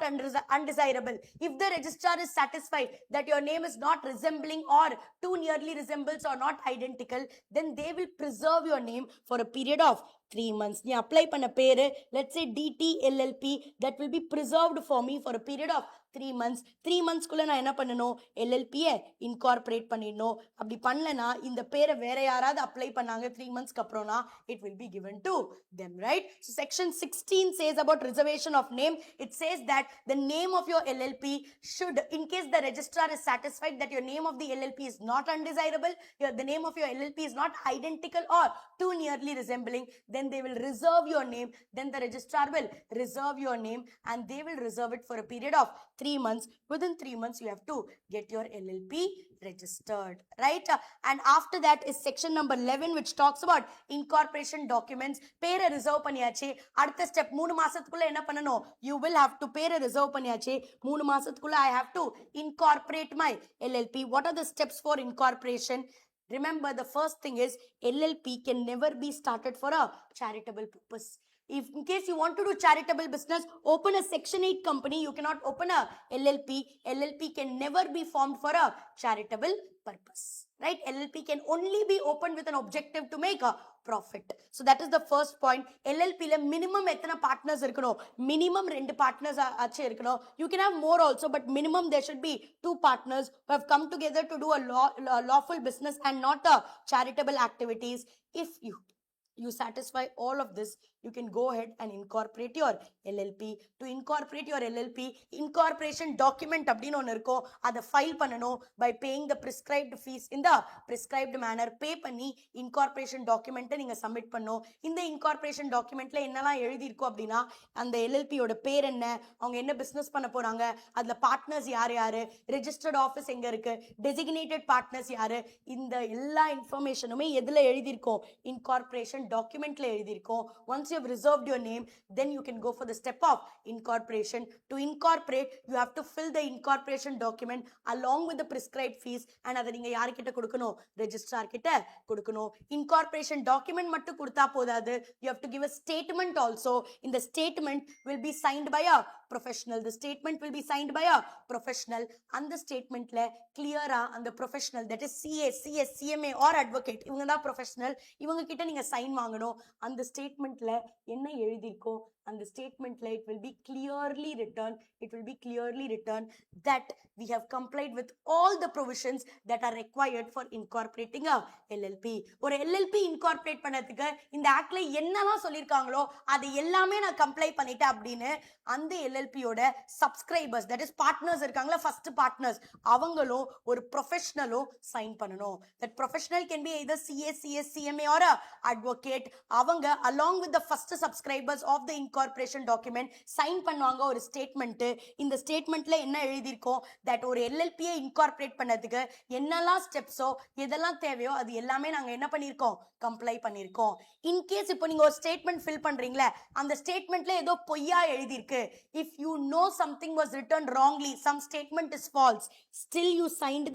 undesirable, if the registrar is satisfied that your name is not resembling or too nearly resembles or not identical, then they will preserve your name for a period of 3 months. நீ apply பண்ண பேரு, let's say DTLLP, that will be preserved for me for a period of 3 months. 3 months குள்ள நான் என்ன பண்ணணும், LLP-ய incorporate பண்ணிடணும். அப்படி பண்ணலனா இந்த பேரை வேற யாராவது apply பண்ணாங்க 3 months அப்புறம்னா it will be given to them, right? So section 16 says about reservation of name. It says that the name of your LLP should, in case the registrar is satisfied that your name of the LLP is not undesirable, the name of your LLP is not identical or too nearly resembling, then they will reserve your name. Then the registrar will reserve your name and they will reserve it for a period of 3 months. Within 3 months you have to get your LLP registered, right? And after that is section number 11, which talks about incorporation documents. பேரை reserve பண்ணியாச்சு. அடுத்த step 3 மாசத்துக்குள்ள என்ன பண்ணணும், you will have to பேரை reserve பண்ணியாச்சு. 3 மாசத்துக்குள்ள I have to incorporate my LLP. What are the steps for incorporation? Remember, the first thing is LLP can never be started for a charitable purpose. If in case you want to do charitable business, open a section 8 company, you cannot open a LLP. LLP can never be formed for a charitable purpose, right? LLP can only be opened with an objective to make a profit. So that is the first point. LLP la minimum எத்தனை partners இருக்கணும், minimum 2 partners ஆச்சு இருக்கணும். You can have more also, but minimum there should be 2 partners who have come together to do a lawful business and not a charitable activities. If you satisfy all of this, you can go ahead and incorporate your LLP. To incorporate your LLP, incorporation document அப்படினு ஒன்னு இருக்கும், அதை file பண்ணணும் by paying the prescribed fees in the prescribed manner. பே பண்ணி incorporation document நீங்க submit பண்ணணும். இந்த incorporation documentல என்னெல்லாம் எழுதி இருக்கும் அப்படின்னா, அந்த LLP யோட பேர் என்ன, அவங்க என்ன பிசினஸ் பண்ண போறாங்க, அதுல பார்ட்னர்ஸ் யார் யாரு, ரெஜிஸ்டர்ட் ஆஃபீஸ் எங்க இருக்கு, டெசிக்னேட்டட் பார்ட்னர்ஸ் யாரு, இந்த எல்லா இன்ஃபர்மேஷனுமே எதுல எழுதி இருக்கும், incorporation documentல எழுதி இருக்கும். Once you have reserved your name, then you can go for the step of incorporation. To incorporate, you have to fill the incorporation document along with the prescribed fees, and அதை நீங்க யார்கிட்ட கொடுக்கணும், registrar கிட்ட கொடுக்கணும். incorporation document மட்டும் கொடுத்தா போதாது, you have to give a statement also. In the statement will be signed by a professional. The statement will be signed by a professional. And the statementல clear-ஆ அந்த professional, that is CA, CS, CMA or advocate, இவங்க தான் professional, இவங்க கிட்ட நீங்க sign வாங்கணும். அந்த ஸ்டேட்மெண்ட்ல என்ன எழுதிருக்கோ அந்த ஸ்டேட்மெண்ட்ல it will be clearly written that we have complied with all the provisions that are required for incorporating a LLP. ஒரு LLP incorporate பண்ணதுக்கு இந்த ஆக்ட்ல என்னலாம் சொல்லிருக்காங்களோ அது எல்லாமே நான் கம்ப்ளை பண்ணிட்டேன் அப்படின்னு அந்த LLP யோட சப்ஸ்கிரைபர்ஸ், that is partners இருக்காங்களா, first partners, அவங்களும் ஒரு ப்ரொஃபஷனலும் சைன் பண்ணணும். That professional can be either CA, CS, CMA or a advocate. அவங்க along with the first subscribers of the incorporation document sign பண்ணுவாங்க ஒரு ஸ்டேட்மெண்ட். இந்த ஸ்டேட்மெண்ட்ல என்ன எழுதிருக்கோம், that ஒரு LLP incorporate பண்ணதுக்கு என்னெல்லாம் ஸ்டெப்ஸோ எதெல்லாம் தேவையோ அது எல்லாமே நாங்க என்ன பண்ணிருக்கோம், கம்ப்ளை பண்ணிருக்கோம். இன் கேஸ் இப்போ நீங்க ஒரு ஸ்டேட்மெண்ட் ஃபில் பண்றீங்களே, அந்த ஸ்டேட்மெண்ட்ல ஏதோ பொய்யா எழுதிருக்கு, if you know something was written wrongly, some statement is false, still you signed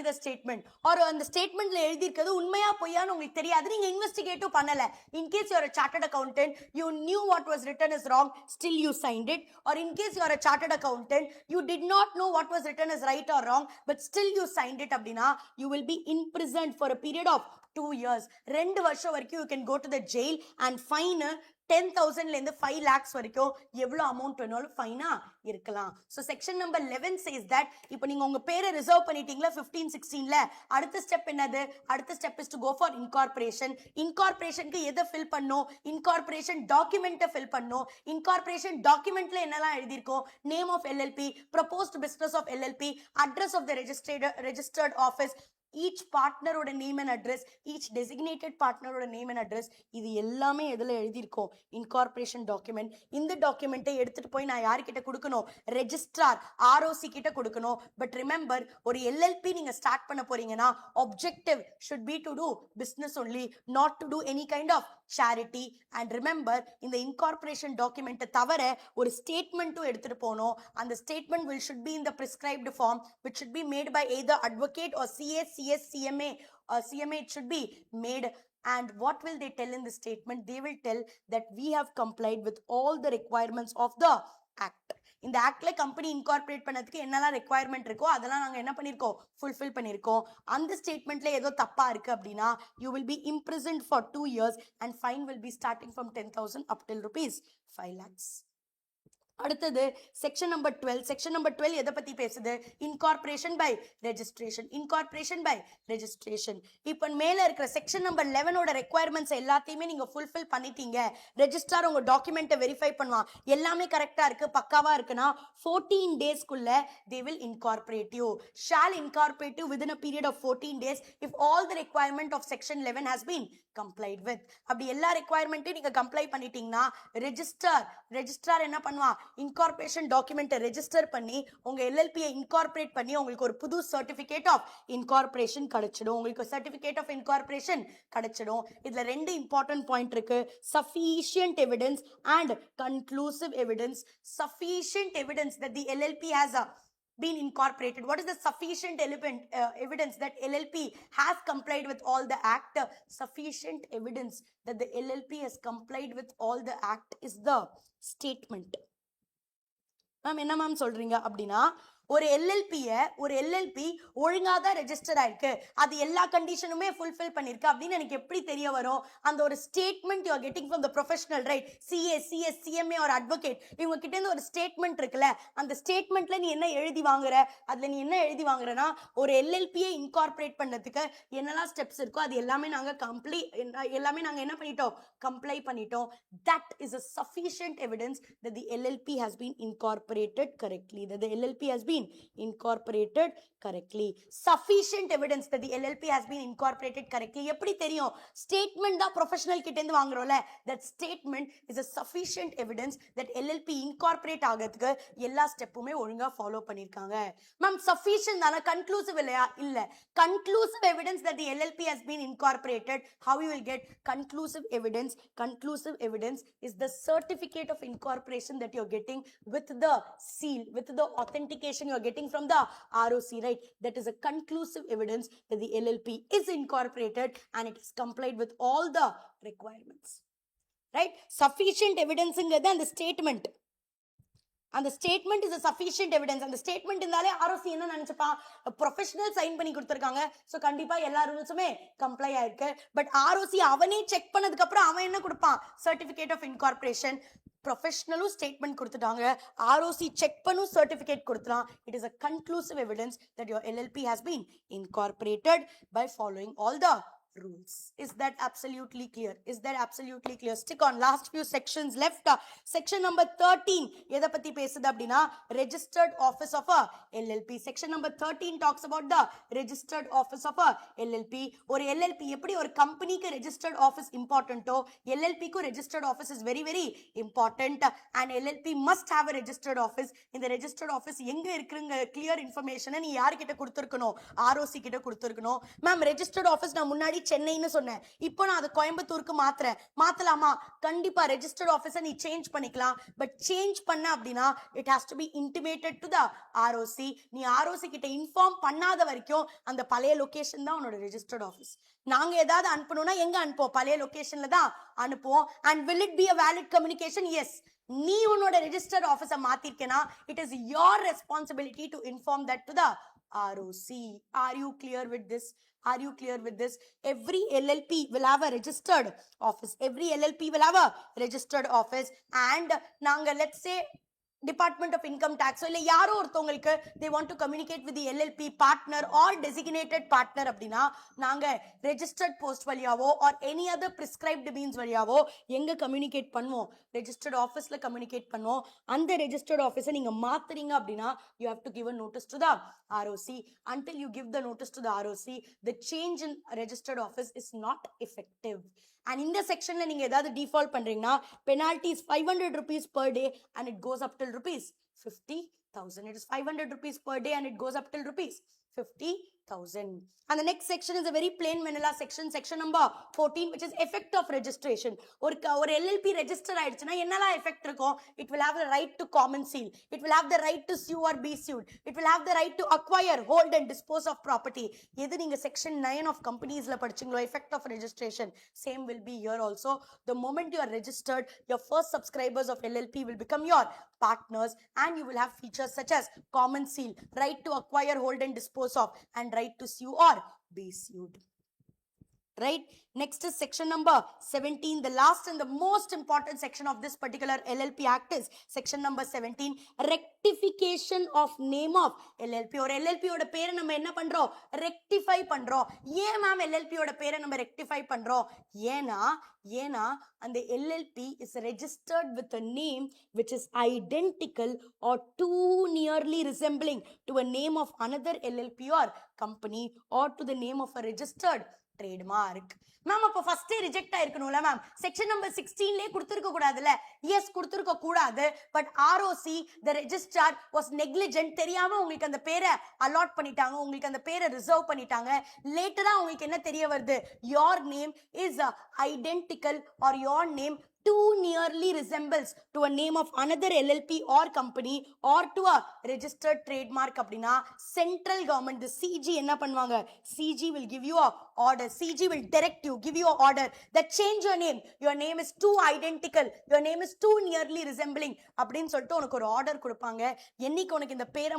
the statement, or அந்த ஸ்டேட்மெண்ட்ல எழுதி இருக்கிறது உண்மையா பொய்யான்னு உங்களுக்கு தெரியாது, நீங்க இன்வெஸ்டிகேட்டிவ் பண்ணல. in case you are a chartered accountant, you knew what was written is wrong, still you signed it. Or in case you are a chartered accountant, you did not know what was written is right or wrong, but still you signed it அப்படினா you will be imprisoned for a period of 2 years. 2 வருஷம் வரைக்கும் you can go to the jail and fine 10,000 ல இருந்து 5 lakhs வரைக்கும் எவ்வளவு amount வேணாலும் ஃபைனா இருக்கலாம். So section number 11 says that இப்போ நீங்க உங்க பேரை ரிசர்வ் பண்ணிட்டீங்களா 15 16ல, அடுத்த ஸ்டெப் என்னது, அடுத்த step is to go for incorporation. incorporationக்கு எதை ஃபில் பண்ணனும், incorporation document-ஐ ஃபில் பண்ணனும். incorporation document-ல என்னலாம் எழுதி இருக்கும், name of LLP, proposed business of LLP, address of the registered office, each partner oda name and address, each designated partner oda name and address, இது எல்லாமே எதுல எழுதியிருக்கோம், incorporation document. இந்த டாக்குமெண்ட்டை எடுத்துட்டு போய் நான் யார்கிட்ட கொடுக்கணும், ரெஜிஸ்ட்ரார் ROC கிட்ட கொடுக்கணும். பட் ரிமெம்பர், ஒரு LLP நீங்க ஸ்டார்ட் பண்ண போறீங்கன்னா objective should be to do business only, not to do any kind of charity. And remember, இந்த incorporation document தவிர ஒரு ஸ்டேட்மெண்ட்டும் எடுத்துட்டு போகணும். அந்த statement will should be in the prescribed form, which should be made by either advocate or CA, CS, CMA. CMA it should be made. And what will they tell in the statement? They will tell that we have complied with all the requirements of the act. இந்த ஆக்ட்ல company incorporate பண்ணதுக்கு என்னெல்லாம் requirement இருக்கோ அதெல்லாம் நாங்க என்ன பண்ணிருக்கோம், fulfil பண்ணிருக்கோம். அந்த ஸ்டேட்மெண்ட்ல ஏதோ தப்பா இருக்கு அப்படின்னா you will be imprisoned for 2 years and fine will be starting from 10,000 up till rupees 5 lakhs. அடுத்தது செக்ஷன் நம்பர் 12. செக்ஷன் நம்பர் 12 எதை பத்தி பேசுது, incorporation by registration. Incorporation by registration. இப்போ மேல இருக்கிற செக்ஷன் நம்பர் 11 ஓட ரெக்வயர்மெண்ட்ஸ் எல்லாத்தையுமே நீங்க ஃபுல்ஃபில் பண்ணிட்டீங்க, ரெஜிஸ்ட்ரார் உங்க டாக்குமெண்ட்டை வெரிஃபை பண்ணுவான், எல்லாமே கரெக்டா இருக்கு, பக்காவா இருக்குன்னா 14 டேஸ்க்குள்ள they will incorporate you. Shall incorporate you within a period of 14 days if all the requirement of section 11 has been complied with. அப்படி எல்லா ரெக்வயர்மெண்ட்டையும் நீங்க கம்ப்ளை பண்ணிட்டீங்கன்னா ரெஜிஸ்ட்ரார் என்ன பண்ணுவான், இன்கார்பரேஷன் டாக்குமெண்ட்டை ரெஜிஸ்டர் பண்ணி உங்க எல்எல்பியை இன்கார்பரேட் பண்ணி உங்களுக்கு ஒரு புது சர்டிபிகேட் ஆஃப் இன்கார்பரேஷன் கிடைச்சிடும். உங்களுக்கு சர்டிபிகேட் ஆஃப் இன்கார்பரேஷன் கிடைச்சிடும். இதுல ரெண்டு இம்பார்ட்டன்ட் பாயிண்ட் இருக்கு, sufficient evidence and conclusive evidence. Sufficient evidence that the LLP has been incorporated. What is the sufficient evidence that LLP has complied with all the act? Sufficient evidence that the LLP has complied with all the act is the statement. Ma'am என்ன ma'am சொல்றீங்க அப்படின்னா, ஒரு LLB ஒழுங்காக தான் register ஆயிருக்கு, அது எல்லா கண்டிஷனுமே fulfil பண்ணிருக்கு அப்படின்னு எனக்கு எப்படி தெரிய வரும், அந்த ஒரு statement you are getting from the professional, right? CA, CS, CMA ஒரு அட்வொகேட், இவங்க கிட்ட இருந்து ஒரு ஸ்டேட்மெண்ட் இருக்குல்ல, அந்த ஸ்டேட்மெண்ட்ல நீ என்ன எழுதி வாங்குற, அதுல நீ என்ன எழுதி வாங்குறனா, ஒரு எல்எல்பியை இன்கார்பரேட் பண்ணதுக்கு என்னெல்லாம் ஸ்டெப்ஸ் இருக்கோ அது எல்லாமே நாங்க என்ன பண்ணிட்டோம், கம்ப்ளை பண்ணிட்டோம். That is a sufficient evidence that the LLP has been incorporated correctly, that the LLP has been incorporated correctly. Sufficient evidence that the LLP has been incorporated correctly. எப்படி தெரியும், ஸ்டேட்மெண்ட் தான் ப்ரொஃபஷனல் கிட்ட இருந்து வாங்குறோம்ல, that statement is a sufficient evidence that LLP incorporate ஆகிறதுக்கு எல்லா ஸ்டெப்புமே ஒழுங்கா follow பண்ணிருக்காங்க. Ma'am sufficient தான, கன்க்ளூசிவ் இல்லையா? இல்ல, conclusive evidence that the LLP has been incorporated. How you will get conclusive evidence? Conclusive evidence is the certificate of incorporation that you're getting with the seal, with the authentication you're getting from the ROC, right? That is a conclusive evidence that the LLP is incorporated and it is complied with all the requirements, right? Sufficient evidence ingradha and the statement, and the statement is a sufficient evidence. And the statement இருந்தாலே ROC என்ன நினைச்சப்பா, professional sign பண்ணி கொடுத்திருக்காங்க, so கண்டிப்பா எல்லா ரூல்ஸுமே comply ஆயிருக்கு. But ROC அவனே check பண்ணதுக்கு அப்புறம் அவன் என்ன கொடுப்பான், சர்டிபிகேட் ஆஃப் இன்கார்பரேஷன். ப்ரொஃபஷனலும் ஸ்டேட்மெண்ட் கொடுத்துட்டாங்க, ROC செக் பண்ணும் certificate கொடுத்துறான். It is a conclusive evidence that your LLP has been incorporated by following all the rules. Is that absolutely clear? Is that absolutely clear? Stick on, last few sections left. Section number 13 எதை பத்தி பேசுது அப்படின்னா, registered office of a LLP. Section number 13 talks about the registered office of a LLP. ஒரு LLP எப்படி ஒரு கம்பெனிக்கு registered office importantோ, LLP க்கு registered office is very very important, and LLP must have a registered office. இந்த registered office எங்க இருக்குங்க clear information நீ யார் கிட்ட கொடுத்திருக்கணும், ROC கிட்ட கொடுத்திருக்கணும். மேம் registered office நான் முன்னாடி சென்னைன்னு சொன்னேன், இப்போ நான் அதை கோயம்புத்தூருக்கு மாத்தலாமா? கண்டிப்பா ரெஜிஸ்டர்ட் ஆபீஸை நீ சேஞ்ச் பண்ணிக்கலாம். பட் சேஞ்ச் பண்ண அப்படின்னா it has to be intimated to the ROC. நீ ROC கிட்ட இன்ஃபார்ம் பண்ணாத வரைக்கும் அந்த பழைய லொகேஷன் தான் உன்னோட ரெஜிஸ்டர்ட் ஆபீஸ். நாங்க ஏதாவது அனுப்பணும்னா எங்க அனுப்புவோம், பழைய லொகேஷன்ல தான் அனுப்புவோம். And will it be a valid communication? Yes. நீ உன்னோட registered ஆபீஸை மாத்திருக்கேனா it is your responsibility to inform that to the ROC. Are you clear with this? Are you clear with this? Every LLP will have a registered office. Every LLP will have a registered office. And நாங்க let's say Department of Income Tax இல்ல யாரோ ஒருத்தவங்களுக்கு they want to communicate with the LLP partner or designated partner அப்படின்னா நாங்க registered post வழியாவோ or any other prescribed means வழியாவோ எங்க communicate பண்ணுவோம், registered officeல communicate பண்ணுவோம். அந்த registered office நீங்க மாத்துறீங்க அப்படின்னா you have to give a notice to the ROC. Until you give the notice to the ROC, the change in registered office is not effective. And in the section நீங்க ஏதாவது default பண்றீங்கன்னா penalty is 500 rupees per day and it goes up till rupees 50,000. It is 500 rupees per day and it goes up till rupees 50,000. And the next section is a very plain vanilla section, section number 14, which is effect of registration. ஒரு LLP register ஆயிடுச்சுன்னா என்னலாம் effect இருக்கும்? It will have the right to common seal. It will have the right to sue or be sued. It will have the right to acquire, hold and dispose of property. எது நீங்க section 9 of companiesல படிச்சீங்களோ effect of registration, same will be here also. The moment you are registered, your first subscribers of LLP will become your partners and you will have features such as common seal, right to acquire, hold and dispose of, and right to sue or be sued. Right? Next is section number 17. The last and the most important section of this particular LLP Act is section number 17. Rectification of name of LLP. Or LLP oda pera நம்ம என்ன பண்றோம்? Rectify பண்றோம். ஏன் ma'am LLP oda pera நம்ம rectify பண்றோம்? ஏனா அந்த LLP is registered with a name which is identical or too nearly resembling to a name of another LLP or company or to the name of a registered trademark. Ma'am அப்போ ஃபர்ஸ்டே reject ஆயிருக்கணும்ல ma'am, section number 16லே கொடுத்துருக்க கூடாதுல்ல? S கொடுத்துருக்க கூடாது. But ROC the registrar was negligent. தெரியாம உங்களுக்கு அந்த பேரை அலாட் பண்ணிட்டாங்க, உங்களுக்கு அந்த பேரை ரிசர்வ் பண்ணிட்டாங்க. லேட்டரா உங்களுக்கு என்ன தெரிய வருது? your name is identical or your name too nearly resembles to a name of another LLP or company or to a registered trademark அப்படின்னா central government, the CG என்ன பண்ணுவாங்க? CG will give you a order. CG will direct you, give you a order that change your name. Your name is too identical, your name is too nearly resembling அப்படின்னு சொல்லிட்டு உனக்கு ஒரு order கொடுப்பாங்க. என்னைக்கு உனக்கு இந்த பேரை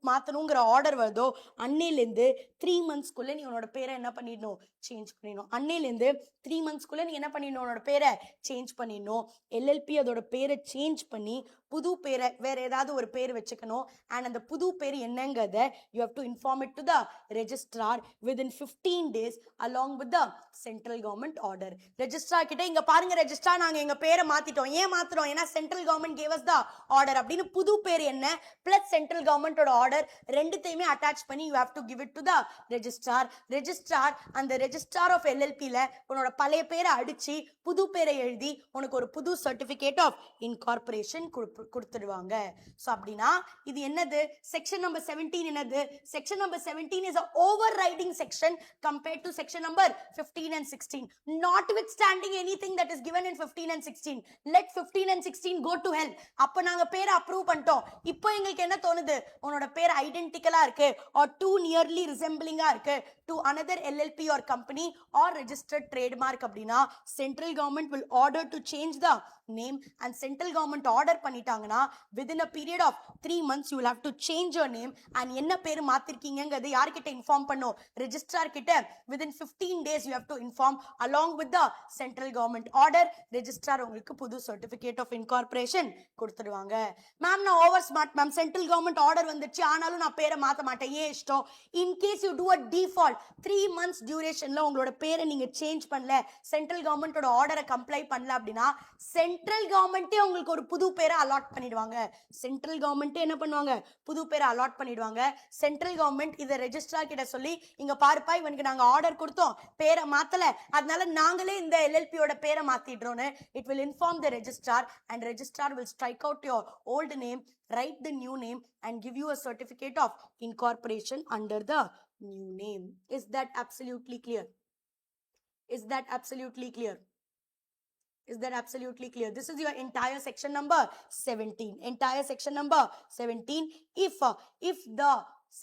மாத்தணுங்கிற ஆர்டர் வருதோ அன்னையிலேருந்து 3 monthsக்குள்ள நீ உன்னோட பேரை என்ன பண்ணிடணும்? சேஞ்ச் பண்ணிடணும். அன்னையிலேருந்து 3 monthsக்குள்ள நீ என்ன பண்ணிடணும்? உன்னோட பேரை சேஞ்ச் பண்ணிடணும். LLP அதோட பேரை சேஞ்ச் பண்ணி புது பேரை வேற ஏதாவது ஒரு பேர் வச்சுக்கணும். அண்ட் அந்த புது பேர் என்னங்கிறத you have to inform it to the registrar within 15 days along with the central government order. registrar கிட்ட இங்க பாருங்க registrar, நாங்க எங்க பேரை மாத்திட்டோம். ஏன் மாத்துறோம்? ஏன்னா central government gave us the order அப்படின்னு புது பேர் என்ன plus central government ஓட ஆர்டர் ரெண்டுத்தையுமே அட்டாச் பண்ணி you have to give it to the registrar. அந்த registrar of LLP ல உன்னோட பழைய பேரை அடிச்சு புது பேரை எழுதி உனக்கு ஒரு புது சர்டிபிகேட் ஆஃப் இன்கார்பரேஷன் கொடுத்துடுவாங்க. ஸோ அப்படின்னா இது என்னது? செக்ஷன் நம்பர் 17 என்னது? Section number 17 is a overriding section compared to section number 15 and 16. Notwithstanding anything that is given in 15 and 16, let 15 and 16 go to hell. அப்ப நாங்க பேரை அப்ரூவ் பண்ணிட்டோம். இப்போ எங்களுக்கு என்ன தோணுது? உன்னோட பேர் ஐடென்டிக்கலா இருக்கு or too nearly resembling இருக்கு to another LLP or company or registered trademark அப்படின்னா central government will order to change the name and central government order பண்ணிட்டாங்கன்னா within a period of 3 months you will have to change your name and என்ன பேர் மாத்திருக்கீங்கங்கிறது யார்கிட்ட inform பண்ணும்? Registrar கிட்ட within 15 days you have to inform along with the central government order. Registrar உங்களுக்கு புது certificate of incorporation கொடுத்துடுவாங்க. Ma'am நான் over smart ma'am, central government order வந்துச்சு ஆனாலும் நான் பேரை மாற்ற மாட்டேன், ஏன் இஷ்டம்? In case you do a default 3 months டியூரேஷன்ல உங்களோட பேரை நீங்க சேஞ்ச் பண்ணல, சென்ட்ரல் கவர்மெண்டோட ஆர்டரை கம்ப்ளை பண்ணல அப்படின்னா சென்ட்ரல் கவர்மெண்டே உங்களுக்கு ஒரு புது பேரை அலாட் பண்ணிடுவாங்க. சென்ட்ரல் கவர்மெண்டே என்ன பண்ணுவாங்க? புது பேரை அலாட் பண்ணிடுவாங்க. சென்ட்ரல் கவர்மெண்ட் இதை ரெஜிஸ்ட்ரார் கிட்ட சொல்லி இங்க பாருப்பா இவனுக்கு நாங்க ஆர்டர் கொடுத்தோம், பேரை மாத்தல, அதனால நாங்களே இந்த LLPயோட பேரை மாத்திடுறோம்னு it will inform the registrar and registrar will strike out your old name, write the new name and give you a certificate of incorporation under the new name. Is that absolutely clear? Is that absolutely clear? Is that absolutely clear? This is your entire section number 17. Entire section number 17. If the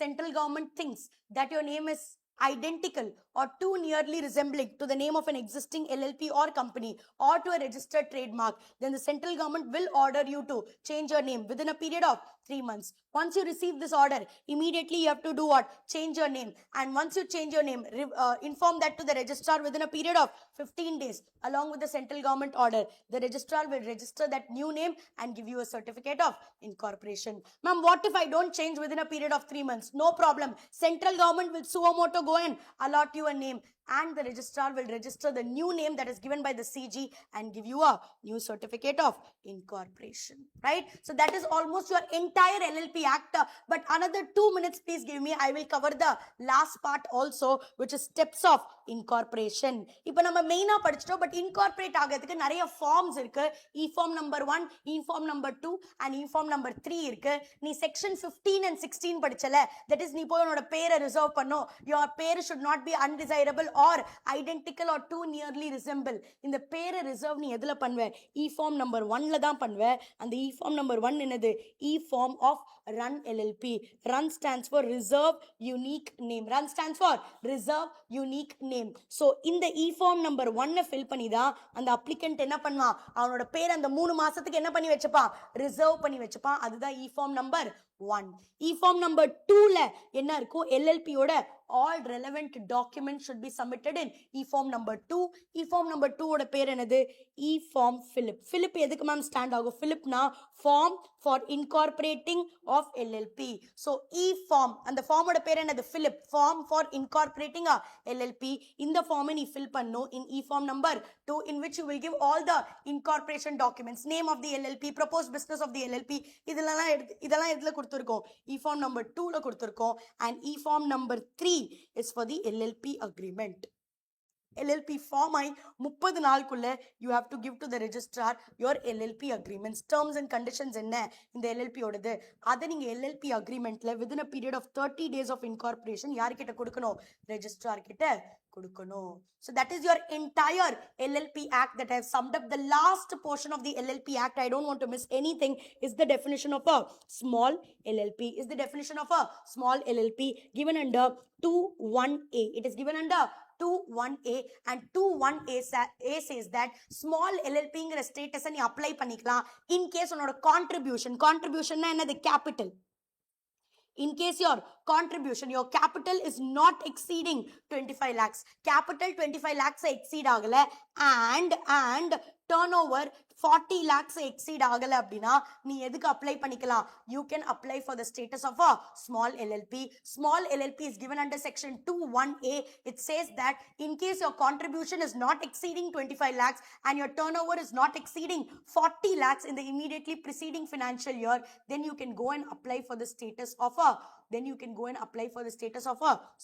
central government thinks that your name is identical or too nearly resembling to the name of an existing LLP or company or to a registered trademark, then the central government will order you to change your name within a period of 3 months. Once you receive this order, immediately you have to do what? Change your name. And once you change your name, inform that to the registrar within a period of 15 days along with the central government order. The registrar will register that new name and give you a certificate of incorporation. Ma'am, what if I don't change within a period of 3 months? No problem. Central government will suo moto go and allot you a name, and the registrar will register the new name that is given by the CG and give you a new certificate of incorporation, right? So that is almost your entire LLP Act. But another 2 minutes, please give me. I will cover the last part also, which is steps of incorporation. இப்போ நம்ம மெயினா படிச்சிட்டோம், but incorporate ஆகிறதுக்கு நிறைய forms இருக்கு. E form number 1, e form number 2 and e form number 3 இருக்கு. நீ section 15 and 16 படிச்சல, that is நீ போய் உன்னோட பேரை ரிசர்வ் பண்ணும். யுவர் பேர் should not be undesirable or identical or too nearly resemble. இந்த பேரை ரிசர்வ் நீ எதுல பண்ணுவ? இ ஃபார்ம் நம்பர் 1ல தான் பண்ணுவ. அந்த இ ஃபார்ம் நம்பர் 1 என்னது? E form of RUN LLP. RUN stands for Reserve Unique Name. RUN stands for Reserve Unique Name. So இந்த இ ஃபார்ம் நம்பர் 1 ஃபில் பண்ணி தான் அந்த அப்ளிகன்ட் என்ன பண்ணுவான்? அவனோட பேர் அந்த 3 மாசத்துக்கு என்ன பண்ணி வச்சுப்பான்? ரிசர்வ் பண்ணி வச்சுப்பான். அதுதான் இ form number 1. E form number 2ல என்ன இருக்கும்? LLP யோட all relevant documents should be submitted in e-form number 2. e-form number 2 ஓட பேர் என்னது? e-form Philip. Philip எதுக்கு மேம் ஸ்டாண்ட் ஆகும்? Philipனா form for incorporating of LLP. So e-form, அந்த ஃபார்மோட பேர் என்னது? Philip. Form for incorporating a LLP. இந்த ஃபார்மை நீ fill பண்ணணும் in e-form number 2, in which you will give all the incorporation documents, name of the LLP, proposed business of the LLP. இதெல்லாம் எதுல கொடுத்திருக்கோம்? e-form number 2ல கொடுத்திருக்கோம். and e-form number 3 is for the LLP agreement. LLP form ஐ 30 நாளுக்குள்ள you have to give to the registrar your LLP agreements. Terms and conditions என்ன இந்த LLP ஓடது? அதை நீங்க LLP agreementல within a period of 30 days of incorporation யார்கிட்ட கொடுக்கணும்? registrar கிட்ட கொடுக்கணும். So that is your entire LLP Act that I have summed up. The last portion of the LLP Act, I don't want to miss anything, is the definition of a small LLP. Is the definition of a small LLP given under 2(1)(a). It is given under 2(1)(a) and 2(1)(a) says that small LLPங்கிற ஸ்டேட்டஸை நீ apply பண்ணிக்கலாம் in case உன்னோட contribution என்னது? capital. In case your contribution, your capital is not exceeding 25 lakhs. Capital 25 lakhs exceed ஆகல and turnover 40 lakhs exceed ஆகல அப்படின்னா நீ எதுக்கு அப்ளை பண்ணிக்கலாம்? You can apply for the status of a small LLP. Small LLP is given under section 2(1)(a). It says that in case your contribution is not exceeding 25 lakhs and your turnover is not exceeding 40 lakhs in the immediately preceding financial year, then you can go and apply for the status of a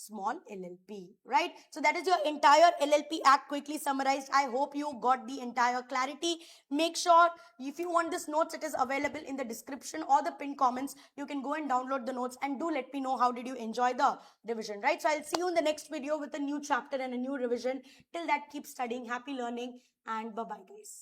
small LLP, right? So that is your entire LLP Act quickly summarized. I hope you got the entire clarity. Make sure if you want this notes, it is available in the description or the pinned comments. You can go and download the notes and do let me know how did you enjoy the revision, right? So I'll see you in the next video with a new chapter and a new revision. Till that, keep studying, happy learning, and bye-bye guys.